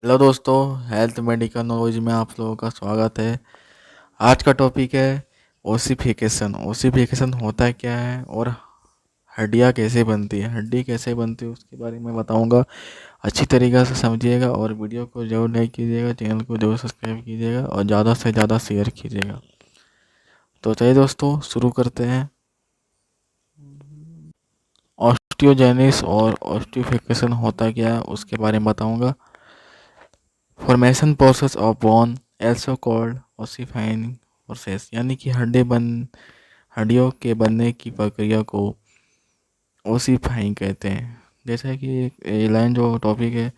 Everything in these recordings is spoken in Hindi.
हेलो दोस्तों, हेल्थ मेडिकल नॉलेज में आप लोगों का स्वागत है। आज का टॉपिक है ओसिफिकेशन। ओसिफिकेशन होता है क्या है और हड्डियाँ कैसे बनती है, हड्डी कैसे बनती है उसके बारे में बताऊंगा। अच्छी तरीक़े से समझिएगा और वीडियो को जरूर लाइक कीजिएगा, चैनल को जरूर सब्सक्राइब कीजिएगा और ज़्यादा से ज़्यादा शेयर कीजिएगा। तो चलिए दोस्तों शुरू करते हैं। ऑस्टियोजेनिस और ऑस्टियोफिकेशन होता क्या है उसके बारे में बताऊंगा। Formation process of bone also called ossifying process, यानी कि हड्डियों के बनने की प्रक्रिया को ओसिफाइंग कहते हैं। जैसा कि ये लाइन जो टॉपिक है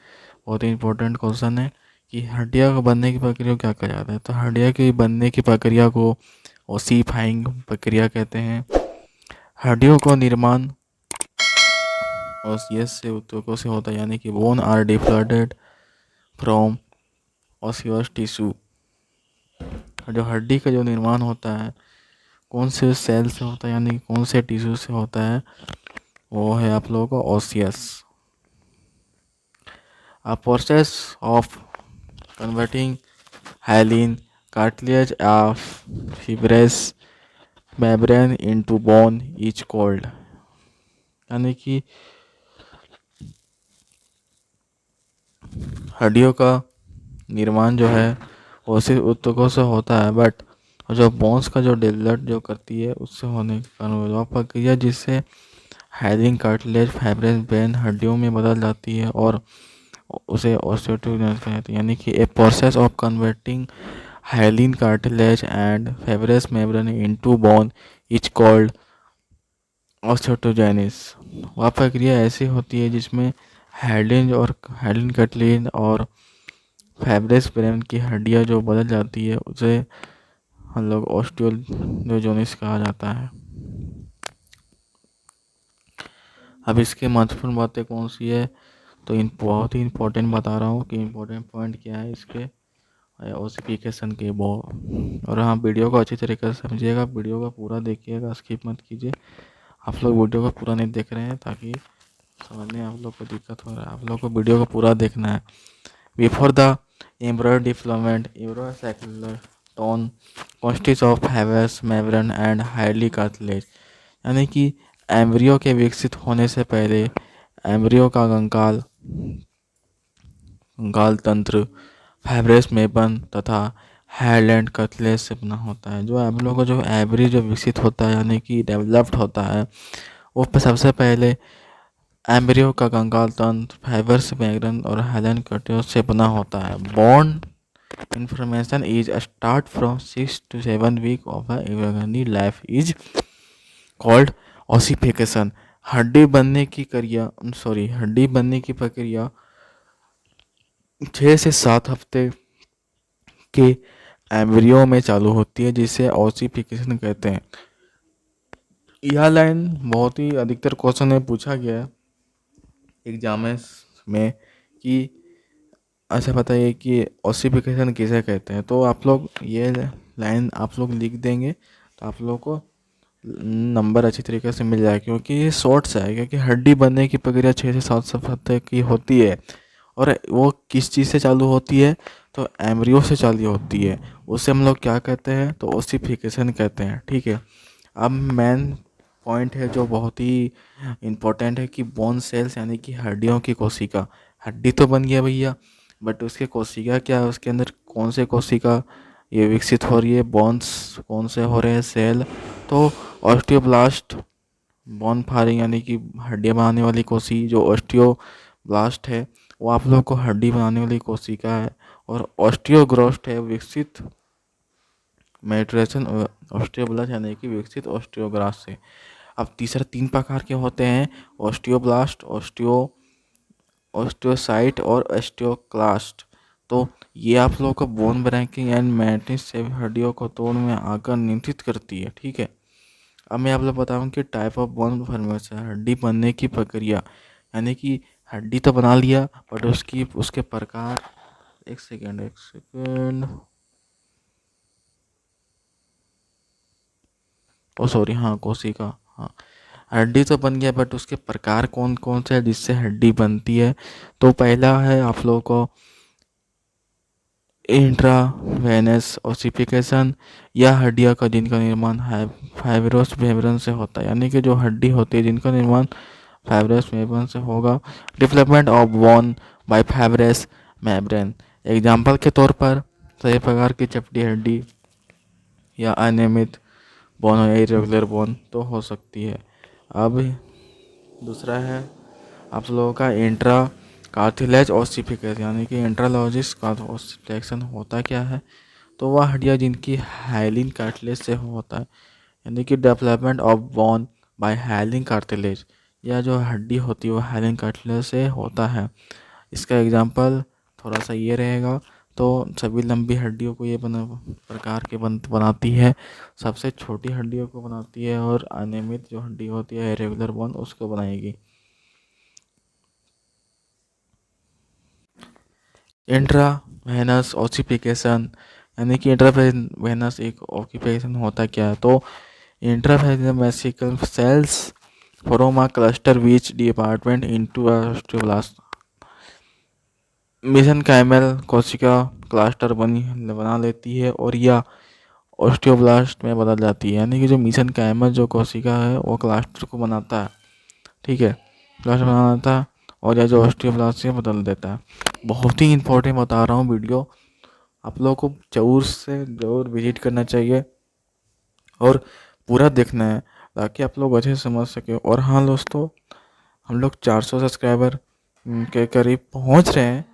बहुत ही इंपॉर्टेंट क्वेश्चन है कि हड्डियों को बनने की प्रक्रिया को क्या कहा जाता है। तो हड्डियों के बनने की प्रक्रिया को ओसिफाइंग प्रक्रिया कहते हैं। हड्डियों का निर्माण ओसियस से ऊतकों से होता है, यानी कि बोन आर डिफ्लोटेड फ्रॉम ओसियस टिश्यू। जो हड्डी का जो निर्माण होता है कौन से सेल से होता है, यानी कि कौन से टिश्यू से होता है, वो है आप लोगों को osseous. A process of converting hyaline cartilage of fibrous membrane into bone is called, यानी कि हड्डियों का निर्माण जो है वो सिर्फ ऊतकों से होता है, बट जो बोन्स का जो डेवलप जो करती है उससे होने के कारण वह प्रक्रिया जिससे हाइलिन कार्टिलेज फाइब्रस बेन हड्डियों में बदल जाती है और उसे ऑस्टियोजेनेसिस कहते हैं। यानी कि a process of converting hyaline cartilage and fibrous membrane into bone is called osteogenesis. वह प्रक्रिया ऐसी होती है जिसमें हाइलिन कार्टिलेज और फाइब्रस ब्रेन की हड्डियां जो बदल जाती है उसे हम लोग ऑस्टियोजेनेसिस कहा जाता है। अब इसके महत्वपूर्ण बातें कौन सी है, तो इन बहुत ही इंपॉर्टेंट बता रहा हूँ कि इंपॉर्टेंट पॉइंट क्या है इसके ओसिफिकेशन के वो। और हाँ, वीडियो को अच्छी तरीके से समझिएगा, वीडियो को पूरा देखिएगा, स्किप मत कीजिए। आप लोग वीडियो को पूरा नहीं देख रहे हैं ताकि समझने आप लोग को दिक्कत हो रहा है। आप लोग को वीडियो को पूरा देखना है। Before the embryo development embryo's skeleton constitutes of हैवस मेम्ब्रेन एंड हाईली कार्टिलेज, यानी कि एम्ब्रियो के विकसित होने से पहले एम्ब्रियो का कंकाल तंत्र फाइब्रस मेम्ब्रेन तथा हाइलैंड कार्टिलेज से बना होता है। जो एम्ब्रियो का जो एम्ब्रियो जो विकसित होता है यानी कि डेवलप्ड होता है वो सबसे पहले एम्ब्रियो का कंकाल तंत्र फाइब्रस मेम्ब्रेन और हाइलैंड कार्टिलेज से बना होता है। Born information is start from 6 to 7 week of a embryonic life is called ossification। हड्डी बनने की प्रक्रिया 6 से 7 हफ्ते के एम्ब्रियो में चालू होती है जिसे ओसिफिकेशन कहते हैं। यह लाइन बहुत ही अधिकतर क्वेश्चन में पूछा गया है एग्जाम्स में कि अच्छा बताइए कि ओसिफिकेशन किसे कहते हैं। तो आप लोग ये लाइन आप लोग लिख देंगे तो आप लोग को नंबर अच्छी तरीके से मिल जाएगा, क्योंकि ये शॉर्ट्स है। क्योंकि हड्डी बनने की प्रक्रिया 6 से 7 हफ्ते की होती है और वो किस चीज़ से चालू होती है, तो एम्ब्रियो से चालू होती है। उसे हम लोग क्या कहते हैं, तो ओसिफिकेशन कहते हैं। ठीक है, अब मेन पॉइंट है जो बहुत ही इम्पोर्टेंट है कि बोन सेल्स यानी कि हड्डियों की कोशिका। हड्डी तो बन गया भैया, बट उसके कोशिका क्या है, उसके अंदर कौन से कोशिका ये विकसित हो रही है, बोन्स कौन से हो रहे हैं, सेल। तो ऑस्टियोब्लास्ट बोन फायरिंग यानी कि हड्डियाँ बनाने वाली कोशिका जो ऑस्टियोब्लास्ट है वो आप लोग को हड्डी बनाने वाली कोशिका है। और ऑस्टियोग्रोस्ट है विकसित मैट्रेशन ऑस्टियोब्लास्ट यानी कि विकसित ऑस्टियोग्रास्ट से। अब तीसरा 3 प्रकार के होते हैं, ऑस्टियोब्लास्ट, ऑस्टियोसाइट और ऑस्टियोक्लास्ट। तो ये आप लोगों को बोन ब्रेकिंग एंड मैट्रिक्स से हड्डियों को तोड़ में आकर नियंत्रित करती है। ठीक है, अब मैं आप लोग बताऊँ कि टाइप ऑफ बोन फॉर्मेशन, हड्डी बनने की प्रक्रिया, यानी कि हड्डी तो बना लिया बट उसके प्रकार। एक सेकेंड ओ सॉरी, हाँ कोशिका, हाँ हड्डी तो बन गया बट उसके प्रकार कौन कौन से हैं जिससे हड्डी बनती है। तो पहला है आप लोगों को इंट्रावेनस ओसिफिकेशन या हड्डियाँ का जिनका निर्माण फाइब्रोस मेम्ब्रेन से होता है, यानी कि जो हड्डी होती है जिनका निर्माण फाइब्रोस मेम्ब्रेन से होगा। Development of bone by fibrous membrane, example के तौर पर सही प्रकार की चपटी हड्डी या अनियमित बोन या इरेगुलर बोन तो हो सकती है। अब दूसरा है आप लोगों का इंट्रा कार्टिलेज ऑसिफिकेशन, यानी कि इंट्रालॉजिस ऑसिफिकेशन होता क्या है, तो वह हड्डियाँ जिनकी हाइलिन कार्टिलेज से होता है, यानी कि development of bone by hyaline cartilage, या जो हड्डी होती है वो हाइलिन कार्टिलेज से होता है। इसका एग्जांपल थोड़ा सा ये रहेगा, तो सभी लंबी हड्डियों को ये प्रकार के बनाती है, सबसे छोटी हड्डियों को बनाती है, और अनियमित जो हड्डी होती है इरेगुलर बोन उसको बनाएगी। इंट्रावेनस ऑसिफिकेशन, यानी कि इंट्रावेनस एक ऑक्यूपेशन होता क्या है, तो intravenous vesicle cells from a cluster which department into osteoblast, mesenchymal कोशिका क्लस्टर बना लेती है और या ऑस्टियोब्लास्ट में बदल जाती है, यानी कि जो मेसेनकाइमल जो कोशिका है वो क्लस्टर को बनाता है, ठीक है, क्लस्टर बनाता है और या जो ऑस्टियोब्लास्ट से बदल देता है। बहुत ही इंपॉर्टेंट बता रहा हूँ वीडियो, आप लोगों को ज़रूर विजिट करना चाहिए और पूरा देखना है ताकि आप लोग अच्छे से समझ सके। और हाँ दोस्तों, हम लोग 400 सब्सक्राइबर के करीब पहुंच रहे हैं।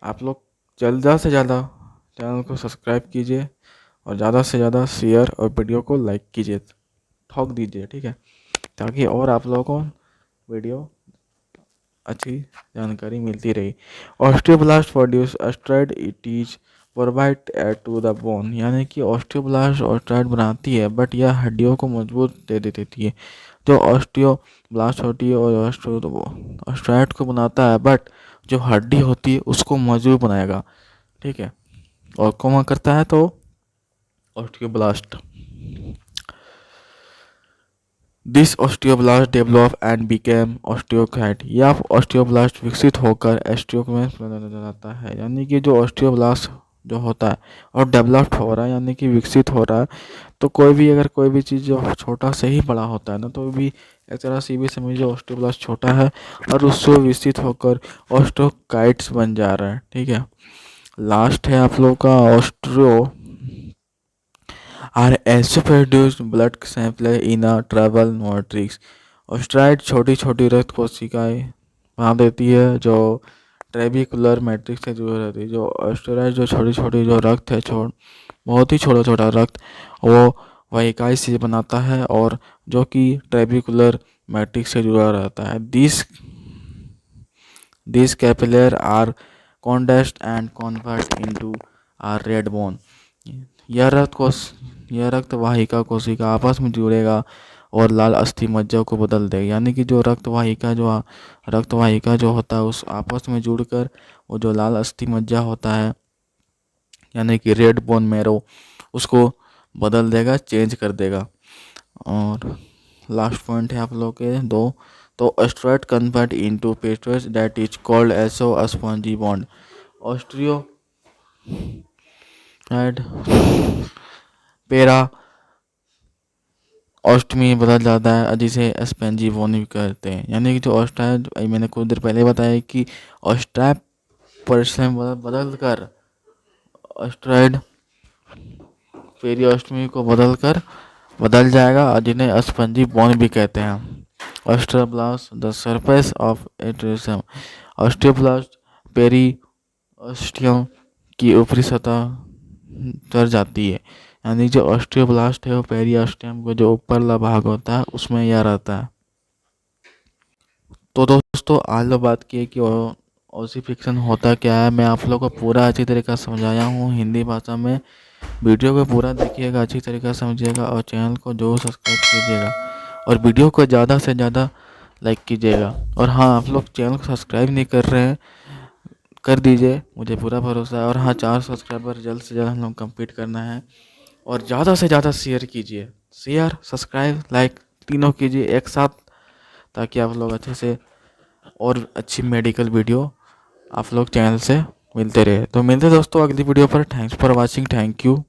आप लोग ज़्यादा से ज़्यादा चैनल को सब्सक्राइब कीजिए और ज़्यादा से ज़्यादा शेयर और वीडियो को लाइक कीजिए, ठोक दीजिए, ठीक है, ताकि और आप लोगों को वीडियो अच्छी जानकारी मिलती रही। Osteoblast produce osteoid, it is provide to the bone, यानी कि ऑस्टियोब्लास्ट ऑस्ट्राइड बनाती है बट यह हड्डियों को मजबूत दे देती है। जो ऑस्टियोब्लास्ट होती है और ऑस्ट्राइड को बनाता है बट जो हड्डी होती है उसको मजबूत बनाएगा, ठीक है, और कौन करता है, तो osteoblast. This osteoblast develop and became osteocyte, या ऑस्टियोब्लास्ट विकसित होकर ऑस्टियोक्लेस्ट में जाता है, यानी कि जो ऑस्टियोब्लास्ट जो होता है और डेवलप्ड हो रहा है, यानी कि विकसित हो रहा है, तो अगर कोई भी चीज़ जो छोटा से ही बड़ा होता है ना, तो भी एक तरह से भी समझिए ऑस्टियोब्लास्ट छोटा है और उससे विकसित होकर ऑस्टियोकाइट्स बन जा रहा है, ठीक है। लास्ट है आप लोग का osteo are also produced blood sample in a travel matrix। ऑस्ट्राइड छोटी छोटी रक्त कोशिकाएं बना देती है जो ट्रेबिकुलर मैट्रिक्स से जुड़ी रहती है। जो ऑस्ट्राइड जो छोटी छोटी जो रक्त है बहुत ही छोटा छोटा रक्त वो वह इकाई से बनाता है और जो कि ट्रेबिकुलर मैट्रिक्स से जुड़ा रहता है। This capillary are condensed and convert into are red bone. यह रक्त वाहिका कोशिका आपस में जुड़ेगा और लाल अस्थि मज्जा को बदल देगा, यानी कि जो रक्त वाहिका जो होता है उस आपस में जुड़कर वो जो लाल अस्थि मज्जा होता है, यानी कि रेड बोन मैरो, उसको बदल देगा, चेंज कर देगा। और लास्ट पॉइंट है आप लोग के दो, तो ऑस्ट्राइड कन्वर्ट इनटू पेस्टोस that is called also spongy bone. Osteo periosteum बदल जाता है जिसे स्पेंजी बोन भी कहते हैं, यानी कि जो ऑस्ट्राइड मैंने कुछ देर पहले बताया कि ऑस्ट्राइड परिश्रम बदल कर ऑस्ट्राइड पेरियोस्टमी को बदल जाएगा और जिन्हें स्पंजी बोन भी कहते हैं। Osteoblast the surface of atrium, osteoblast periosteum की ऊपरी सतह तर जाती है, यानी जो ऑस्टियोब्लास्ट है वो पेरियोस्टियम का जो ऊपरला भाग होता है उसमें यह रहता है। तो दोस्तों आज लोग बात की कि ऑसिफिकेशन होता क्या है, मैं आप लोगों को पूरा अच्छी तरीके से समझाया हूँ हिंदी भाषा में। वीडियो को पूरा देखिएगा, अच्छी तरीके से समझिएगा और चैनल को जो सब्सक्राइब कीजिएगा और वीडियो को ज़्यादा से ज़्यादा लाइक कीजिएगा। और हाँ, आप लोग चैनल को सब्सक्राइब नहीं कर रहे हैं, कर दीजिए, मुझे पूरा भरोसा है। और हाँ, 4 सब्सक्राइबर जल्द से जल्द हम लोग कंप्लीट करना है और ज़्यादा से ज़्यादा शेयर कीजिए, शेयर सब्सक्राइब लाइक तीनों कीजिए एक साथ, ताकि आप लोग अच्छे से और अच्छी मेडिकल वीडियो आप लोग चैनल से मिलते रहे। तो मिलते हैं दोस्तों अगली वीडियो पर। Thanks for watching, thank you.